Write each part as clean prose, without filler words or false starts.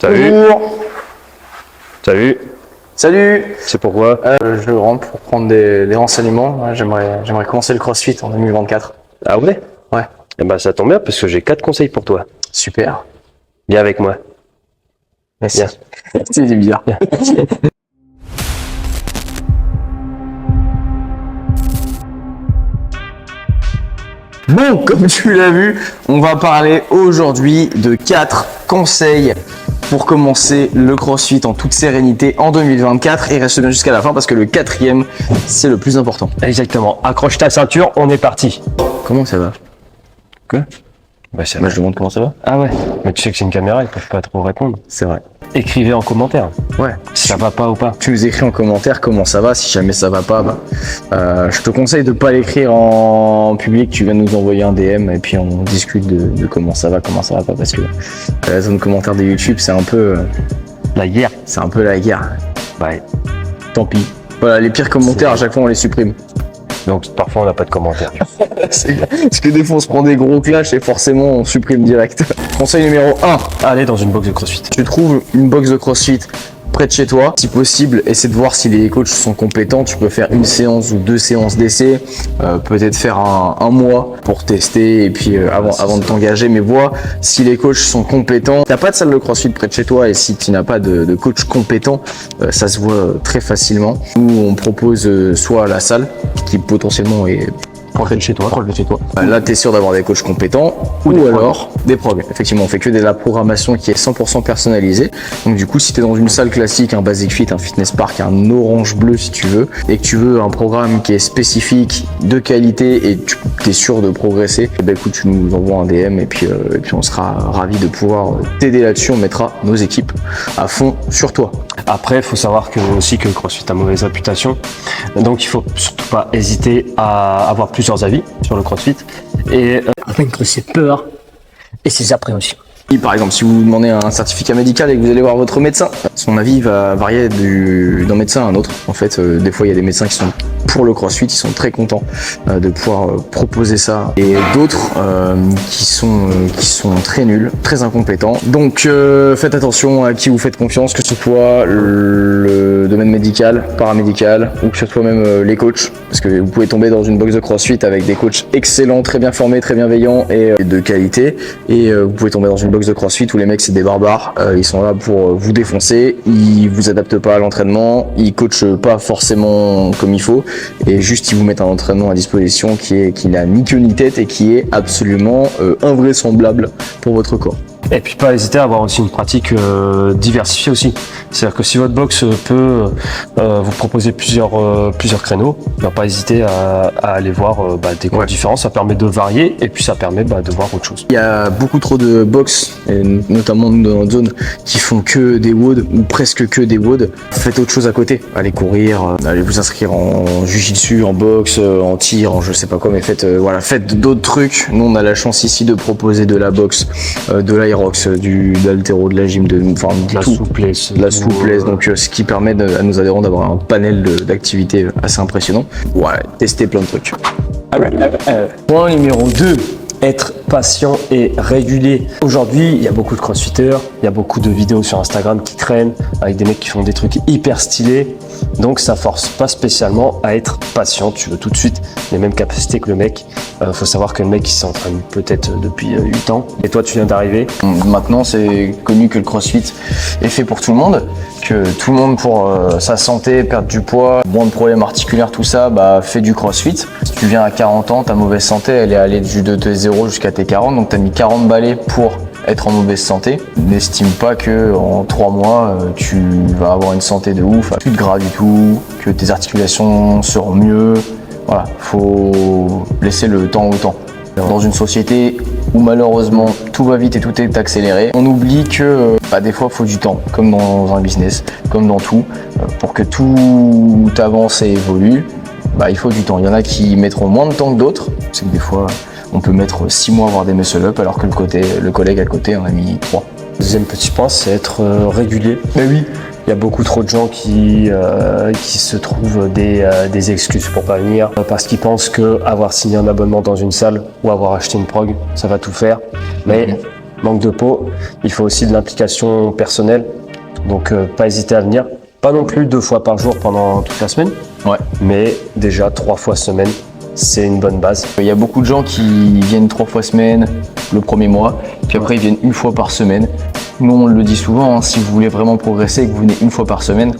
Salut. Bonjour. Salut. Salut. C'est pourquoi? Je rentre pour prendre des renseignements. Ouais, j'aimerais commencer le CrossFit en 2024. Ah ouais? Ouais. Eh ben ça tombe bien parce que j'ai 4 conseils pour toi. Super. Viens avec moi. Merci. Viens. C'est bizarre. Bon, comme tu l'as vu, on va parler aujourd'hui de 4 conseils pour commencer le CrossFit en toute sérénité en 2024 et reste bien jusqu'à la fin parce que le 4e, c'est le plus important. Exactement. Accroche ta ceinture, on est parti. Comment ça va? Quoi? Bah, Je demande comment ça va. Ah ouais. Mais tu sais que c'est une caméra, ils peuvent pas trop répondre. C'est vrai. Écrivez en commentaire Ouais. si ça va pas ou pas. Tu nous écris en commentaire comment ça va, si jamais ça va pas, je te conseille de pas l'écrire en public, tu viens nous envoyer un DM et puis on discute de comment ça va pas, parce que la zone commentaire de YouTube c'est un peu La guerre. la guerre. Ouais. Tant pis. Voilà, les pires commentaires à chaque fois on les supprime. Donc parfois on n'a pas de commentaires. Parce que des fois on se prend des gros clashs et forcément on supprime direct. Conseil numéro 1. Allez dans une box de CrossFit. Tu trouves une box de CrossFit près de chez toi. Si possible, essaie de voir si les coachs sont compétents. Tu peux faire une séance ou 2 séances d'essai, peut-être faire un mois pour tester et puis avant de t'engager. Mais vois si les coachs sont compétents. T'as pas de salle de CrossFit près de chez toi et si tu n'as pas de coach compétent, ça se voit très facilement. Nous, on propose soit la salle qui potentiellement est Proche de chez toi. Là, tu es sûr d'avoir des coachs compétents ou alors des prog. Effectivement, on fait que de la programmation qui est 100% personnalisée. Donc du coup, si tu es dans une salle classique, un Basic Fit, un Fitness Park, un orange bleu si tu veux, et que tu veux un programme qui est spécifique, de qualité et tu es sûr de progresser, eh ben, écoute, tu nous envoies un DM et puis on sera ravis de pouvoir t'aider là-dessus. On mettra nos équipes à fond sur toi. Après, il faut savoir que aussi que le CrossFit a mauvaise réputation. Donc il faut surtout pas hésiter à avoir plusieurs avis sur le CrossFit. Et Vaincre ses peurs et ses appréhensions. Par exemple, si vous demandez un certificat médical et que vous allez voir votre médecin, son avis va varier d'un médecin à un autre. En fait, des fois, il y a des médecins qui sont pour le CrossFit, ils sont très contents de pouvoir proposer ça, et d'autres qui sont très nuls, très incompétents. Donc, faites attention à qui vous faites confiance, que ce soit le domaine médical, paramédical, ou que ce soit même les coachs, parce que vous pouvez tomber dans une box de CrossFit avec des coachs excellents, très bien formés, très bienveillants et de qualité, et vous pouvez tomber dans une box de CrossFit où les mecs c'est des barbares, ils sont là pour vous défoncer, ils vous adaptent pas à l'entraînement, ils coachent pas forcément comme il faut et juste ils vous mettent un entraînement à disposition qui n'a ni queue ni tête et qui est absolument invraisemblable pour votre corps. Et puis pas hésiter à avoir aussi une pratique diversifiée aussi. C'est-à-dire que si votre box peut vous proposer plusieurs créneaux, pas hésiter à aller voir des cours différents. Ça permet de varier et puis ça permet de voir autre chose. Il y a beaucoup trop de box, et notamment nous dans notre zone, qui font que des WOD ou presque que des WOD. Faites autre chose à côté. Allez courir, allez vous inscrire en jiu-jitsu, en boxe, en tir, en je sais pas quoi, mais faites d'autres trucs. Nous on a la chance ici de proposer de la boxe, de l'aérox, de l'haltéro, de la gym, de la souplesse. Donc ce qui permet à nos adhérents d'avoir un panel d'activités assez impressionnant. Ouais, tester plein de trucs. Point numéro 2. Être patient et régulier. Aujourd'hui, il y a beaucoup de crossfitters, il y a beaucoup de vidéos sur Instagram qui traînent avec des mecs qui font des trucs hyper stylés. Donc ça force pas spécialement à être patient. Tu veux tout de suite les mêmes capacités que le mec. Faut savoir que le mec il s'entraîne peut-être depuis 8 ans et toi tu viens d'arriver. Maintenant c'est connu que le CrossFit est fait pour tout le monde, que tout le monde pour sa santé, perdre du poids, moins de problèmes articulaires, tout ça, fait du CrossFit. Si tu viens à 40 ans, ta mauvaise santé elle est allée de tes 0 jusqu'à tes 40, donc tu as mis 40 balais pour être en mauvaise santé. N'estime pas que en 3 mois tu vas avoir une santé de ouf, plus de gras du tout, que tes articulations seront mieux. Voilà, faut laisser le temps au temps. Dans une société où malheureusement tout va vite et tout est accéléré, on oublie que des fois il faut du temps, comme dans un business, comme dans tout, pour que tout avance et évolue, il faut du temps. Il y en a qui mettront moins de temps que d'autres, c'est que des fois on peut mettre 6 mois à avoir des muscle-up alors que le collègue à côté en a mis 3. Deuxième petit point, c'est être régulier. Mais oui. Il y a beaucoup trop de gens qui se trouvent des excuses pour pas venir parce qu'ils pensent que avoir signé un abonnement dans une salle ou avoir acheté une prog, ça va tout faire. Mais manque de peau. Il faut aussi de l'implication personnelle. Donc pas hésiter à venir. Pas non plus 2 fois par jour pendant toute la semaine, Ouais. mais déjà 3 fois semaine, c'est une bonne base. Il y a beaucoup de gens qui viennent 3 fois semaine le premier mois, puis après ils viennent 1 fois par semaine. Nous on le dit souvent, hein, si vous voulez vraiment progresser et que vous venez 1 fois par semaine,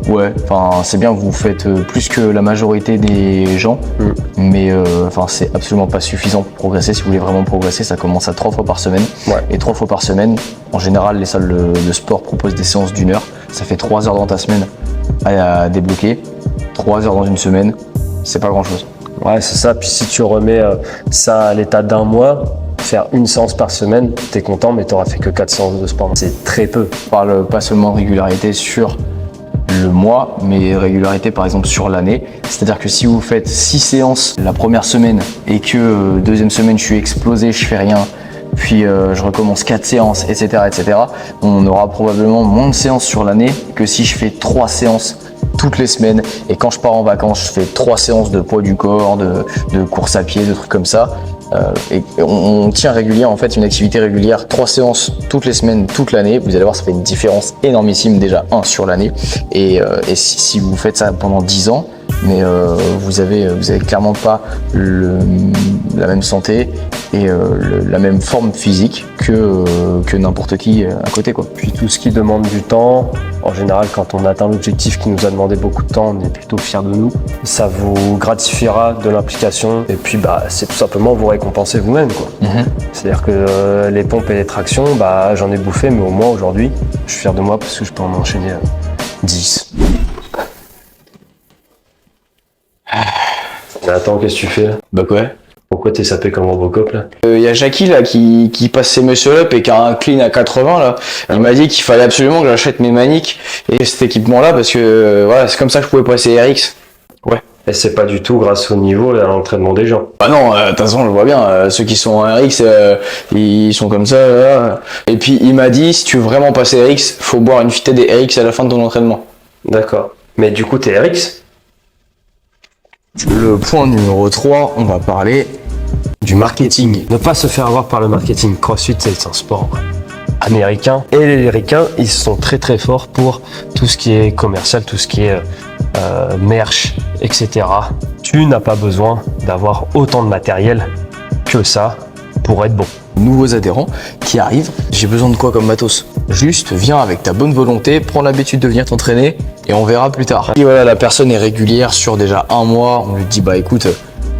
ouais, enfin c'est bien, vous faites plus que la majorité des gens, mais enfin c'est absolument pas suffisant pour progresser. Si vous voulez vraiment progresser, ça commence à 3 fois par semaine. Ouais. Et 3 fois par semaine, en général les salles de sport proposent des séances d'1 heure. Ça fait 3 heures dans ta semaine à débloquer. 3 heures dans une semaine, c'est pas grand chose. Ouais, c'est ça. Puis si tu remets ça à l'état d'un mois, faire une séance par semaine, t'es content, mais t'auras fait que 4 séances de sport. C'est très peu. On parle pas seulement de régularité sur le mois, mais régularité par exemple sur l'année. C'est-à-dire que si vous faites 6 séances la première semaine et que deuxième semaine je suis explosé, je fais rien, puis je recommence 4 séances, etc., etc., on aura probablement moins de séances sur l'année que si je fais 3 séances toutes les semaines. Et quand je pars en vacances, je fais 3 séances de poids du corps, de course à pied, de trucs comme ça. Et on tient régulier, en fait, une activité régulière, 3 séances toutes les semaines, toute l'année. Vous allez voir, ça fait une différence énormissime déjà, sur l'année. Et si vous faites ça pendant 10 ans, mais vous avez clairement pas la même santé et la même forme physique que n'importe qui à côté, quoi. Puis tout ce qui demande du temps, en général, quand on atteint l'objectif qui nous a demandé beaucoup de temps, on est plutôt fiers de nous. Ça vous gratifiera de l'implication et puis c'est tout simplement vous récompenser vous-même, quoi. C'est-à-dire que les pompes et les tractions, j'en ai bouffé, mais au moins aujourd'hui, je suis fier de moi parce que je peux en enchaîner 10. Mais attends, qu'est-ce que tu fais là? Bah quoi? Pourquoi t'es sapé comme Robocop là? Y a Jackie là qui passe ses muscle-up et qui a un clean à 80 là. Il m'a dit qu'il fallait absolument que j'achète mes maniques et cet équipement là parce que voilà, c'est comme ça que je pouvais passer RX. Ouais. Et c'est pas du tout grâce au niveau et à l'entraînement des gens. Bah non, de toute façon, je le vois bien, ceux qui sont en RX, ils sont comme ça. Là. Et puis il m'a dit, si tu veux vraiment passer RX, faut boire une fitée des RX à la fin de ton entraînement. D'accord. Mais du coup, t'es RX? Le point numéro 3, on va parler du marketing. Ne pas se faire avoir par le marketing. CrossFit, c'est un sport américain. Et les Ricains, ils sont très très forts pour tout ce qui est commercial, tout ce qui est merch, etc. Tu n'as pas besoin d'avoir autant de matériel que ça pour être bon. Nouveaux adhérents qui arrivent, j'ai besoin de quoi comme matos? Juste viens avec ta bonne volonté, prends l'habitude de venir t'entraîner et on verra plus tard. Et voilà, la personne est régulière sur déjà 1 mois, on lui dit écoute,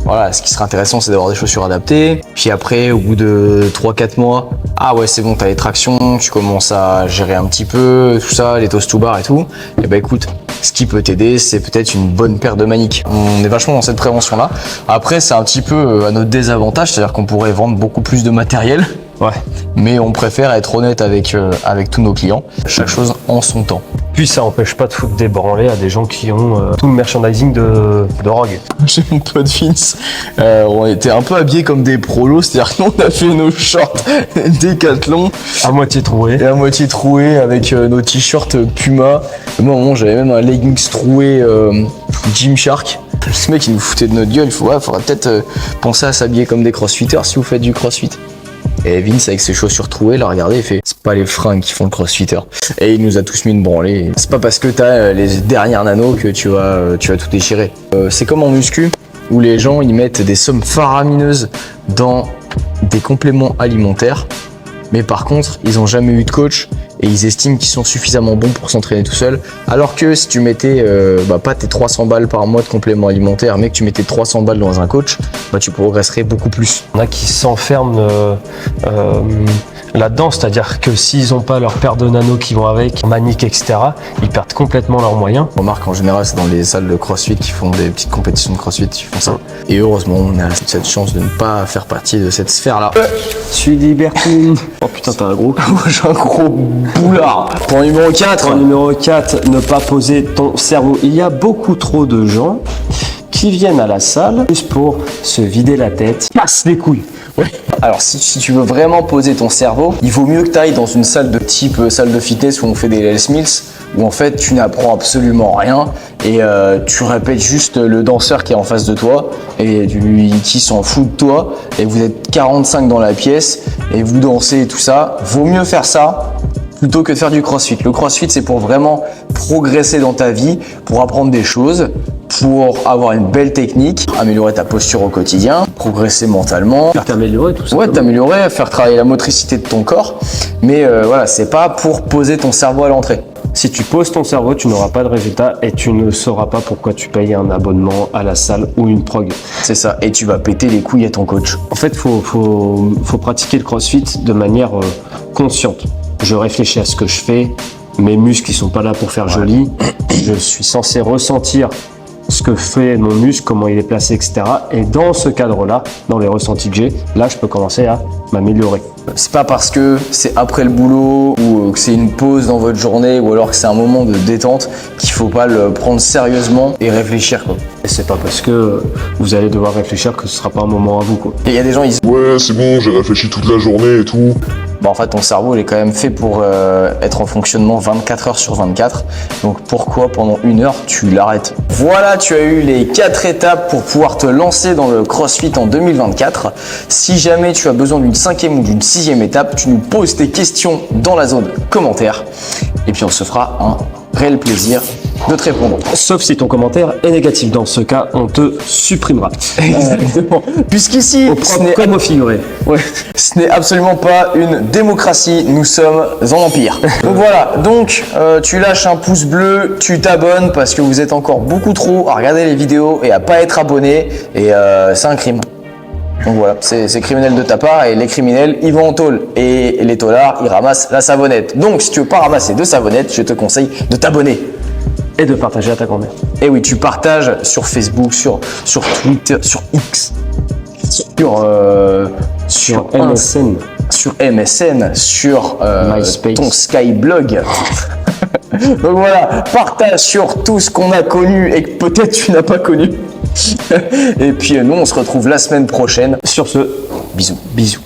voilà, ce qui serait intéressant c'est d'avoir des chaussures adaptées. Puis après, au bout de 3-4 mois, ah ouais c'est bon, t'as les tractions, tu commences à gérer un petit peu, tout ça, les toast to bar et tout. Et écoute, ce qui peut t'aider, c'est peut-être une bonne paire de maniques. On est vachement dans cette prévention-là. Après, c'est un petit peu à notre désavantage, c'est-à-dire qu'on pourrait vendre beaucoup plus de matériel. Ouais. Mais on préfère être honnête avec tous nos clients. Chaque chose en son temps. Puis ça empêche pas de foutre des branlés à des gens qui ont tout le merchandising de Rogue. Chez mon pote Vince, on était un peu habillés comme des prolos, c'est-à-dire qu'on a fait nos shorts Décathlon À moitié troué. et à moitié troués avec nos t-shirts Puma. Et moi, au moment, j'avais même un leggings troué Gymshark. Ce mec, il nous foutait de notre gueule. Il faudrait peut-être penser à s'habiller comme des crossfitters si vous faites du crossfit. Et Vince, avec ses chaussures trouées, l'a regardé et fait « C'est pas les fringues qui font le crossfitter ». Et il nous a tous mis une branlée. C'est pas parce que t'as les dernières nanos que tu vas tout déchirer. C'est comme en muscu, où les gens, ils mettent des sommes faramineuses dans des compléments alimentaires. Mais par contre, ils ont jamais eu de coach et ils estiment qu'ils sont suffisamment bons pour s'entraîner tout seuls. Alors que si tu mettais pas tes 300 balles par mois de compléments alimentaires, mais que tu mettais 300 balles dans un coach, tu progresserais beaucoup plus. Il y en a qui s'enferment là-dedans, c'est-à-dire que s'ils n'ont pas leur paire de nanos qui vont avec, manique, etc., ils perdent complètement leurs moyens. On remarque en général, c'est dans les salles de crossfit qui font des petites compétitions de crossfit qui font ça. Et heureusement, on a cette chance de ne pas faire partie de cette sphère-là. Je suis libertine. Oh putain, t'as un gros coup. J'ai un gros boulard. Point numéro 4. Point numéro 4, ne pas poser ton cerveau. Il y a beaucoup trop de gens qui viennent à la salle juste pour se vider la tête, casse les couilles. Ouais. Alors si tu veux vraiment poser ton cerveau, il vaut mieux que tu ailles dans une salle de type salle de fitness où on fait des Les Mills, où en fait tu n'apprends absolument rien et tu répètes juste le danseur qui est en face de toi et qui s'en fout de toi et vous êtes 45 dans la pièce et vous dansez et tout ça. Vaut mieux faire ça plutôt que de faire du crossfit. Le crossfit, c'est pour vraiment progresser dans ta vie, pour apprendre des choses, pour avoir une belle technique, améliorer ta posture au quotidien, progresser mentalement. Faire t'améliorer tout ça. Ouais, t'améliorer, faire travailler la motricité de ton corps. Mais voilà, c'est pas pour poser ton cerveau à l'entrée. Si tu poses ton cerveau, tu n'auras pas de résultat et tu ne sauras pas pourquoi tu payes un abonnement à la salle ou une prog. C'est ça. Et tu vas péter les couilles à ton coach. En fait, faut pratiquer le crossfit de manière consciente. Je réfléchis à ce que je fais, mes muscles ils sont pas là pour faire joli, je suis censé ressentir ce que fait mon muscle, comment il est placé, etc. Et dans ce cadre-là, dans les ressentis que j'ai, là je peux commencer à m'améliorer. C'est pas parce que c'est après le boulot ou que c'est une pause dans votre journée ou alors que c'est un moment de détente qu'il faut pas le prendre sérieusement et réfléchir quoi. Et c'est pas parce que vous allez devoir réfléchir que ce sera pas un moment à vous quoi. Et il y a des gens ils disent Ouais, c'est bon, j'ai réfléchi toute la journée et tout. bah en fait ton cerveau il est quand même fait pour être en fonctionnement 24 heures sur 24. Donc pourquoi pendant 1 heure tu l'arrêtes? Voilà, tu as eu les 4 étapes pour pouvoir te lancer dans le CrossFit en 2024. Si jamais tu as besoin d'une 5e ou d'une 6e étape, tu nous poses tes questions dans la zone commentaire et puis on se fera un réel plaisir de te répondre. Sauf si ton commentaire est négatif. Dans ce cas, on te supprimera. Exactement. Puisqu'ici, Au propre comme au figuré. ce n'est absolument pas une démocratie, nous sommes en empire. Donc voilà, donc tu lâches un pouce bleu, tu t'abonnes parce que vous êtes encore beaucoup trop à regarder les vidéos et à pas être abonné et c'est un crime. Donc voilà, c'est criminel de ta part et les criminels ils vont en tôle et les taulards ils ramassent la savonnette. Donc si tu veux pas ramasser de savonnette, je te conseille de t'abonner. Et de partager à ta grand-mère. Et oui, tu partages sur Facebook, sur Twitter, sur X, Sur MSN. sur MSN, sur MySpace. ton Skyblog. Donc voilà, partage sur tout ce qu'on a connu et que peut-être tu n'as pas connu. Et puis nous, on se retrouve la semaine prochaine. Sur ce, Bisous. bisous.